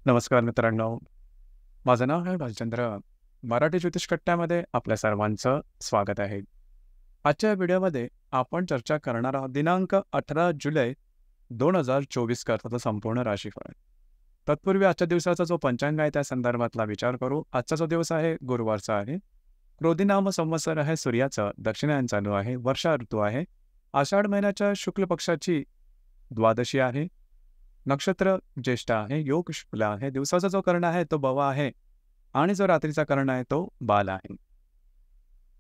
नमस्कार मित्रांनो. माझं नाव आहे भालचंद्र. मराठी ज्योतिष कट्ट्यामध्ये आपल्या सर्वांचं स्वागत आहे. आजच्या व्हिडिओमध्ये आपण चर्चा करणार आहोत दिनांक 18 जुलै 2024 करता संपूर्ण राशीफळ. तत्पूर्वी आजच्या दिवसाचा जो पंचांग आहे त्या संदर्भातला विचार करू. आजचा जो दिवस आहे गुरुवारचा आहे. क्रोधीनाम संवत्सर आहे, सूर्याचं दक्षिणायन चालू आहे, वर्षा ऋतू आहे, आषाढ महिन्याच्या शुक्ल पक्षाची द्वादशी आहे, नक्षत्र ज्येष्ठ आहे, योग शुक्ल आहे, दिवसाचा जो कर्ण आहे तो बवा आहे आणि जो रात्रीचा कर्ण आहे तो बाल आहे.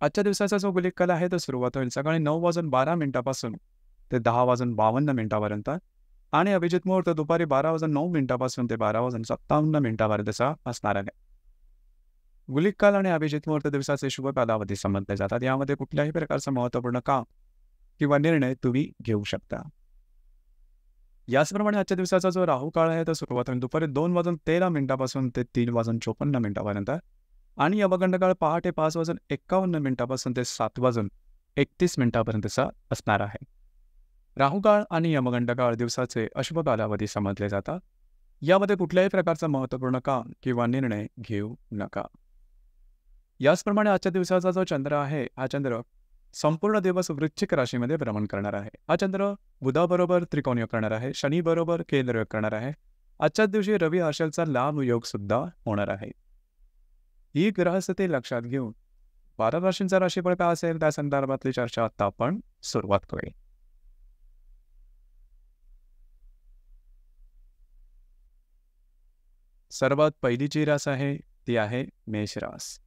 आजच्या दिवसाचा जो गुलिक काल आहे तो सुरुवात होईल सकाळी 9:12 ते 10:52 आणि अभिजित मुहूर्त दुपारी 12:09 ते 12:57 असणार आहे. गुलिक काल आणि अभिजित मुहूर्त दिवसाचे शुभ कालावधी समजले जातात. यामध्ये कुठल्याही प्रकारचं महत्त्वपूर्ण काम किंवा निर्णय तुम्ही घेऊ शकता. याचप्रमाणे आजच्या दिवसाचा जो राहू काळ आहे तो सुरुवात होईल दुपारी 2:13 ते 3:54 आणि यमगंड काळ पहाटे 5:51 ते 7:31 असणार आहे. राहू काळ आणि यमगंड काळ दिवसाचे अशुभ कालावधी समजले जातात. यामध्ये कुठल्याही प्रकारचं महत्त्वपूर्ण काम किंवा निर्णय घेऊ नका. याचप्रमाणे आजच्या दिवसाचा जो चंद्र आहे हा चंद्र संपूर्ण दिवस वृश्चिक राशीमध्ये भ्रमण करणार आहे. हा चंद्र बुधाबरोबर त्रिकोण योग करणार आहे, शनीबरोबर केंद्र योग करणार आहे. आजच्याच दिवशी रवी हर्षलचा लाभ योग सुद्धा होणार आहे. ही ग्रहस्थिती लक्षात घेऊन 12 राशींचा राशीफळ काय असेल त्या संदर्भातली चर्चा आता आपण सुरुवात करूया. सर्वात पहिली जी रास आहे ती आहे मेष रास.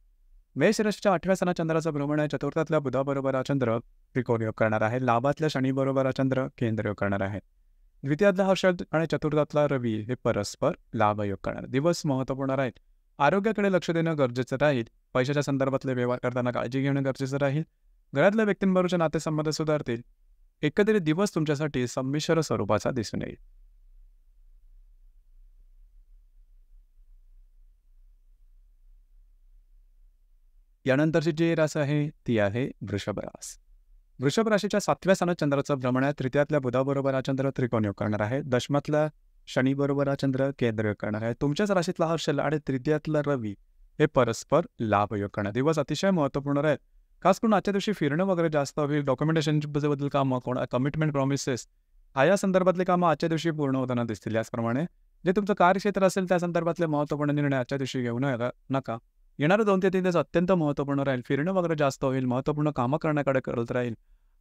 मेष राशीच्या 8व्या स्थानात चंद्राचं भ्रमण आहे. चतुर्थातल्या बुधाबरोबर हा चंद्र त्रिकोण योग करणार आहे. लाभातल्या शनीबरोबर हा चंद्र केंद्र योग करणार आहे. द्वितीयातला हर्षल आणि चतुर्थातला रवी हे परस्पर लाभ योग करणार. दिवस महत्त्वपूर्ण राहील. आरोग्याकडे लक्ष देणं गरजेचं राहील. पैशाच्या संदर्भातले व्यवहार करताना काळजी घेणं गरजेचं राहील. घरातल्या व्यक्तींबरोबरचे नातेसंबंध सुधारतील. एकंदरीत दिवस तुमच्यासाठी संमिश्र स्वरूपाचा दिसून येईल. यानंतरची जी रास आहे ती आहे वृषभ रास. वृषभ राशीच्या 7व्या स्थानात चंद्राचं भ्रमण आहे. तृतीयातल्या बुधाबरोबर हा चंद्र त्रिकोण योग करणार आहे. दशमातल्या शनीबरोबर हा चंद्र केंद्र योग करणार आहे. तुमच्याच राशीतला हर्षल आणि तृतीयातला रवी हे परस्पर लाभ योग करणार. दिवस अतिशय महत्त्वपूर्ण राहील. खास करून आजच्या दिवशी फिरणं वगैरे जास्त होईल. डॉक्युमेंटेशन बद्दल कामं, कमिटमेंट प्रॉमिसेस या संदर्भातले कामं आजच्या दिवशी पूर्ण होताना दिसतील. याचप्रमाणे जे तुमचं कार्यक्षेत्र असेल त्या संदर्भातले महत्त्वपूर्ण निर्णय आजच्या दिवशी घेऊ नका. येणारं 2 ते 3 दिवस अत्यंत महत्त्वपूर्ण राहील. फिरणं वगैरे जास्त होईल. महत्त्वपूर्ण कामं करण्याकडे करत राहील.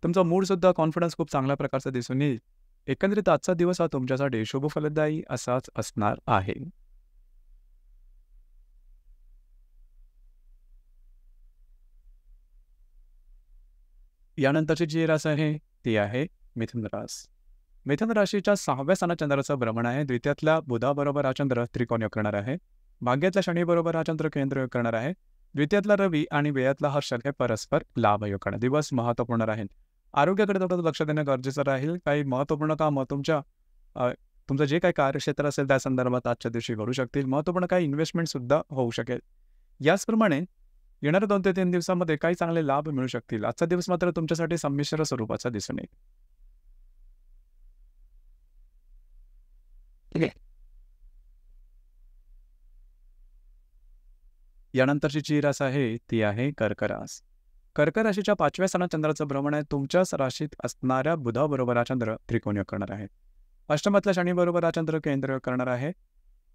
तुमचा मूडसुद्धा कॉन्फिडन्स खूप चांगल्या प्रकारचा दिसून येईल. एकंदरीत आजचा दिवस हा तुमच्यासाठी शुभ फलदायी असाच असणार आहे. यानंतरची जी रास आहे ती आहे मिथुन रास. मिथुन राशीच्या 6व्या स्थानात चंद्राचं भ्रमण आहे. द्वितीयातल्या बुधाबरोबर हा चंद्र त्रिकोण योग करणार आहे. भाग्यातल्या शनीबरोबर हा चंद्र केंद्र योग करणार आहे. द्वितीयातला रवी आणि व्ययातला हर्षल हे परस्पर लाभ योग करणार. दिवस महत्त्वपूर्ण राहील. आरोग्याकडे थोडं लक्ष देणं गरजेचं राहील. काही महत्त्वपूर्ण कामं तुमचं जे काही कार्यक्षेत्र असेल त्या संदर्भात आजच्या दिवशी घडू शकतील. महत्त्वपूर्ण काही इन्व्हेस्टमेंट सुद्धा होऊ शकेल. याचप्रमाणे येणाऱ्या 2 ते 3 दिवसांमध्ये काही चांगले लाभ मिळू शकतील. आजचा दिवस मात्र तुमच्यासाठी संमिश्र स्वरूपाचा दिसून येईल. ठीक आहे. यानंतरची जी रास आहे ती आहे कर्क रास. कर्क राशीच्या 5व्या स्थानात चंद्राचं भ्रमण आहे. तुमच्याच राशीत असणाऱ्या बुधाबरोबर हा चंद्र त्रिकोण योग करणार आहे. अष्टमातल्या शनीबरोबर हा चंद्र केंद्र योग करणार आहे.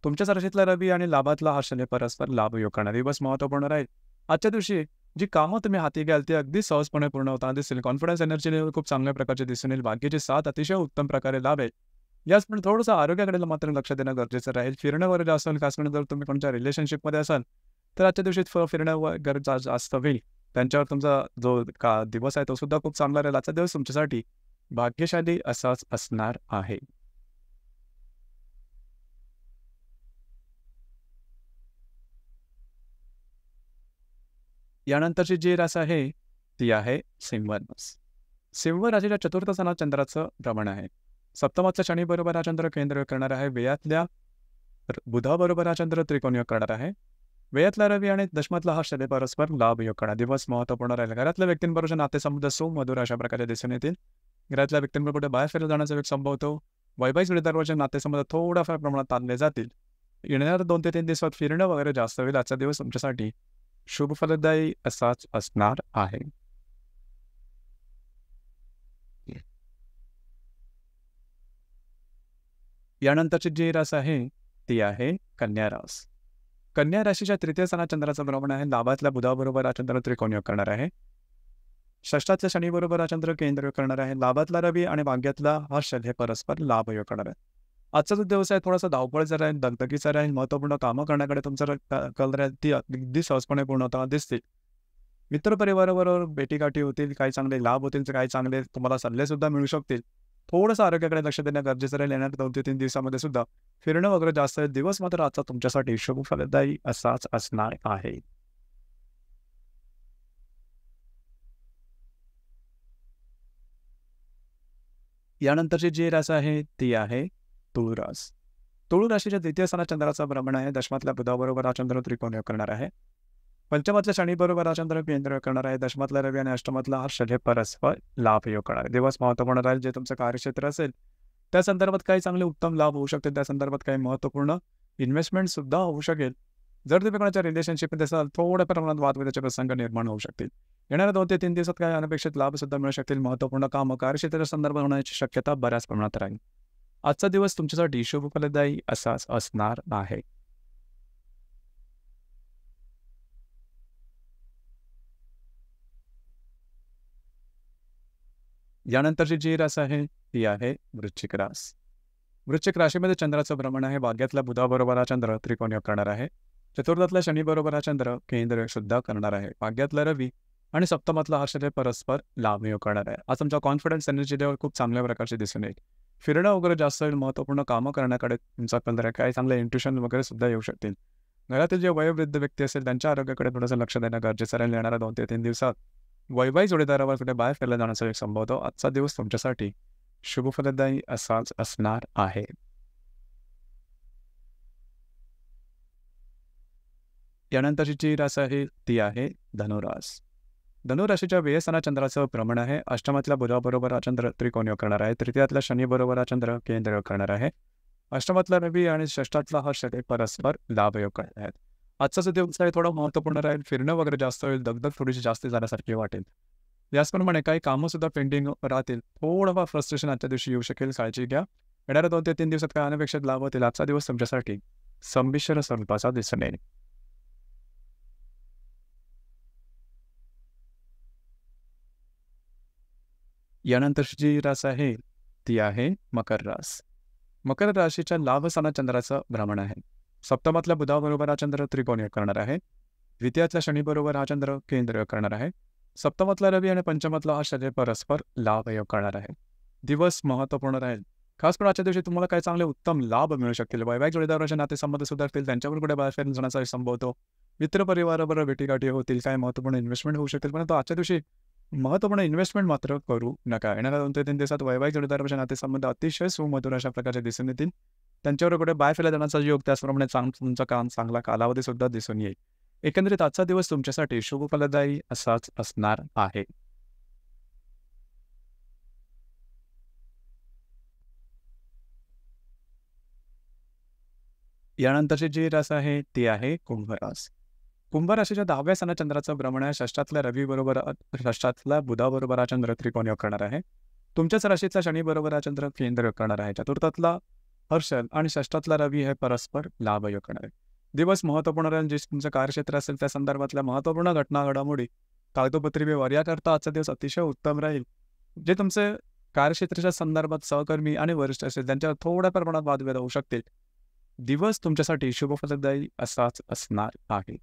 तुमच्याच राशीतला रवी आणि लाभातला हर्षल हे परस्पर लाभ योग करणार. दिवस महत्त्वपूर्ण राहील. आजच्या दिवशी जी कामं तुम्ही हाती घ्याल ती अगदी सहजपणे पूर्ण होताना दिसेल. कॉन्फिडन्स एनर्जी लेवल खूप चांगल्या प्रकारचे दिसून येईल. भाग्याची साथ अतिशय उत्तम प्रकारे लाभेल. याचप्रमाणे थोडंसं आरोग्याकडे मात्र लक्ष देणं गरजेचं राहील. फिरणं वगैरे जास्त होईल. खास करून जर तुम्ही कोणत्या रिलेशनशिपमध्ये असाल तर आजच्या दिवशी फिरणं वगैरे जास्त होईल. त्यांच्यावर तुमचा जो दिवस आहे तो सुद्धा खूप चांगला राहील. आजचा दिवस तुमच्यासाठी भाग्यशाली असाच असणार आहे. यानंतरची जी रास आहे ती आहे सिंह रास. सिंह राशीच्या 4थ्या स्थानात चंद्राचं भ्रमण आहे. सप्तमातल्या शनीबरोबर हा चंद्र केंद्र योग करणार आहे. व्ययातल्या बुधाबरोबर हा चंद्र त्रिकोण योग करणार आहे. व्ययातला रवी आणि दशमातला हा शनी परस्पर लाभ योग करणार. दिवस महत्त्वपूर्ण राहील. घरातल्या व्यक्तींबरोबर नातेसंबंध सुमधुर अशा प्रकारे दिसून येतील. घरातल्या व्यक्तींबरोबर बाहेर फिरत जाण्याचा वेग संभवतो. वैवाहिक विद्यार्थ्यांचे नातेसंबंध थोड्याफार प्रमाणात ताणले जातील. येणाऱ्या 2 ते 3 दिवसात फिरणं वगैरे जास्त होईल. आजचा दिवस तुमच्यासाठी शुभ फलदायी असाच असणार आहे. यानंतरची जी रास आहे ती आहे कन्या रास. कन्या राशीच्या तृतीय स्थानात चंद्राचं भ्रमण आहे. लाभातल्या बुधाबरोबर हा चंद्र त्रिकोण योग करणार आहे. षष्ठातल्या शनीबरोबर हा चंद्र केंद्र योग करणार आहे. लाभातला रवी आणि भाग्यातला हा शनी हे परस्पर लाभ योग करणार आहे. आजचा जो दिवस आहे थोडासा धावपळीचा राहील, दगदगीचा राहील. महत्त्वपूर्ण कामं करण्याकडे तुमचा कल राहील, ती अगदी सहजपणे पूर्ण होताना दिसतील. मित्रपरिवाराबरोबर भेटीगाठी होतील, काही चांगले लाभ होतील, काही चांगले तुम्हाला सल्लेसुद्धा मिळू शकतील. थोडंसं आरोग्याकडे लक्ष देणं गरजेचं राहील. येणाऱ्या 2 ते 3 दिवसामध्ये सुद्धा फिरणं वगैरे जास्त आहे. दिवस मात्र आजचा तुमच्यासाठी शुभ फलदायी असाच असणार आहे. यानंतरची जी रास आहे ती आहे तुळ रास. तुळ राशीच्या द्वितीय स्थानात चंद्राचा भ्रमण आहे. दशमातल्या बुधाबरोबर हा चंद्र त्रिकोण योग करणार आहे. पंचमातल्या शनीबरोबर हा चंद्र केंद्र योग करणार आहे. दशमातला रवी आणि अष्टमातला हा शनी परस्पर लाभ योग करणार आहे. दिवस महत्त्वपूर्ण राहील. जे तुमचं कार्यक्षेत्र असेल त्या संदर्भात काही चांगले उत्तम लाभ होऊ शकतील. त्या संदर्भात काही महत्त्वपूर्ण इन्व्हेस्टमेंट सुद्धा होऊ शकेल. जर तुम्ही कोणाच्या रिलेशनशिपमध्ये असाल थोड्या प्रमाणात वादविवादाचे प्रसंग निर्माण होऊ शकतील. येणाऱ्या 2 ते 3 दिवसात काही अनपेक्षित लाभ सुद्धा मिळू शकतील. महत्त्वपूर्ण कामं कार्यक्षेत्राच्या संदर्भात होण्याची शक्यता बऱ्याच प्रमाणात राहील. आजचा दिवस तुमच्यासाठी शुभ फलदायी असाच असणार आहे. यानंतरची जी रास आहे ती आहे वृश्चिक रास. वृश्चिक राशीमध्ये चंद्राचं भ्रमण आहे. भाग्यातल्या बुधाबरोबर हा चंद्र त्रिकोण योग करणार आहे. चतुर्थातल्या शनीबरोबर हा चंद्र केंद्र योग सुद्धा करणार आहे. भाग्यातला रवी आणि सप्तमातला हा शनी परस्पर लाभ योग करणार आहे. आज तुमचा कॉन्फिडन्स एनर्जी लेवल खूप चांगल्या प्रकारचे दिसून येईल. फिरणं वगैरे जास्त होईल. महत्त्वपूर्ण कामं करण्याकडे तुमचा कल राहील. काही चांगले इंट्युशन वगैरे सुद्धा येऊ शकतील. घरातील जे वयोवृद्ध व्यक्ती असेल त्यांच्या आरोग्याकडे थोडंसं लक्ष देणं गरजेचं राहील. येणाऱ्या 2 ते 3 दिवसात वैवाहिक जोडीदारावर कुठे बाहेर फिरला जाण्याचा एक संभव होतो. आजचा दिवस तुमच्यासाठी शुभ फलदायी असाच असणार आहे. यानंतरची जी रास आहे ती आहे धनुरास. धनुराशीच्या व्ययस्थानात चंद्राचं भ्रमण आहे. अष्टमातल्या बुधाबरोबर हा चंद्र त्रिकोण योग करणार आहे. तृतीयातल्या शनीबरोबर हा चंद्र केंद्र योग करणार आहे. अष्टमातला रवी आणि षष्ठातला हा शनी परस्पर लाभ योग करणार आहेत. आजचा जो दिवस आहे थोडा महत्त्वपूर्ण राहील. फिरणं वगैरे जास्त होईल. दगदग थोडीशी जास्त झाल्यासारखी वाटेल. याचप्रमाणे काही कामं सुद्धा पेंडिंग राहतील. थोडंफार फ्रस्ट्रेशन आजच्या दिवशी येऊ शकेल. काळजी घ्या. येणाऱ्या 2 ते 3 दिवसात काही अनपेक्षित लाभ होतील. आजचा दिवस तुमच्यासाठी संमिश्र स्वरूपाचा दिसून येईल. यानंतरची जी रास आहे ती आहे मकर रास. मकर राशीच्या लाभ स्थानात चंद्राचं भ्रमण आहे. सप्तमातल्या बुधाबरोबर हा चंद्र त्रिकोण योग करणार आहे. द्वितीयातल्या शनीबरोबर हा चंद्र केंद्र योग करणार आहे. सप्तमातला रवी आणि पंचमातला हा शनी परस्पर लाभ योग करणार आहे. दिवस महत्त्वपूर्ण राहील. खास करून आजच्या दिवशी तुम्हाला काही चांगले उत्तम लाभ मिळू शकतील. वैवाहिक जोडीदाराचे नातेसंबंध सुधारतील. त्यांच्यावर कुठे बाहेर फिरून जाण्याचा संभव होतो. मित्रपरिवाराबरोबर भेटीगाठी होतील. काही महत्त्वपूर्ण इन्व्हेस्टमेंट होऊ शकतील. परंतु आजच्या दिवशी महत्त्वपूर्ण इन्व्हेस्टमेंट मात्र करू नका. येणाऱ्या 2 ते 3 दिवसात वैवाहिक जोडीदाराचे नातेसंबंध अतिशय सुमधुर अशा प्रकारचे दिसून येतील. त्यांच्यावर कुठे बाहेर फिरला जाण्याचा योग, त्याचप्रमाणे तुमचा चांगला कालावधी सुद्धा दिसून येईल. एकंदरीत आजचा दिवस तुमच्यासाठी शुभ फलदायी असाच असणार आहे. यानंतरची जी रास आहे ती आहे कुंभ रास. कुंभ राशीच्या 10व्या स्थानात चंद्राचं भ्रमण आहे. षष्ठातल्या रवी बरोबर षष्ठातल्या बुधाबरोबर हा चंद्र त्रिकोण योग करणार आहे. तुमच्याच राशीतल्या शनी बरोबर हा चंद्र केंद्र योग करणार आहे. चतुर्थातला हर्षल आणि षष्ठातला रवी हे परस्पर लाभ योग करणार आहे. दिवस महत्त्वपूर्ण राहील. जे तुमचं कार्यक्षेत्र असेल त्या संदर्भातल्या महत्त्वपूर्ण घटना घडामोडी कागदोपत्री व्यवहार याकरता आजचा दिवस अतिशय उत्तम राहील. जे तुमचे कार्यक्षेत्राच्या संदर्भात सहकर्मी आणि वरिष्ठ असेल त्यांच्यावर थोड्या प्रमाणात वादविवाद होऊ शकतील. दिवस तुमच्यासाठी शुभ फलदायी असाच असणार आहे.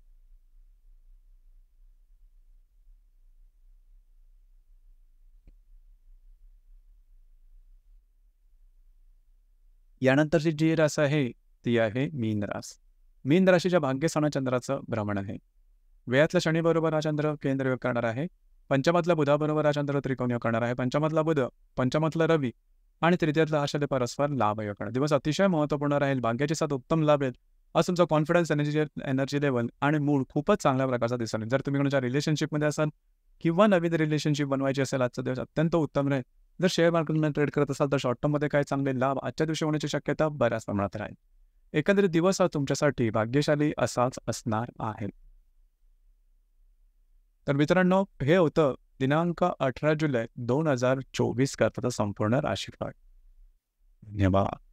यानंतरची जी रास आहे ती आहे मीन रास. मीन राशीच्या भाग्यस्थानात चंद्राचं भ्रमण आहे. व्ययातल्या शनीबरोबर हा चंद्र केंद्र योग करणार आहे. पंचमातल्या बुधाबरोबर हा चंद्र त्रिकोण योग करणार आहे. पंचमातला बुध, पंचमातला रवी आणि तृतीयातला हा शनी परस्पर लाभ योग करणार. दिवस अतिशय महत्त्वपूर्ण राहील. भाग्याची साथ उत्तम लाभेल. आज तुमचा कॉन्फिडन्स एनर्जी लेवल आणि मूड खूपच चांगल्या प्रकारचा दिसून येईल. जर तुम्ही कोणाच्या रिलेशनशिपमध्ये असाल किंवा नवीन रिलेशनशिप बनवायची असेल आजचा दिवस अत्यंत उत्तम राहील. जर शेअर मार्केटमध्ये ट्रेड करत असाल तर शॉर्ट टर्ममध्ये काही चांगले लाभ आजच्या दिवशी होण्याची शक्यता बऱ्याच प्रमाणात राहील. एकंदरीत दिवस हा तुमच्यासाठी भाग्यशाली असाच असणार आहे. तर मित्रांनो, हे होतं दिनांक 18 जुलै 2024 करता संपूर्ण राशीफळ. धन्यवाद.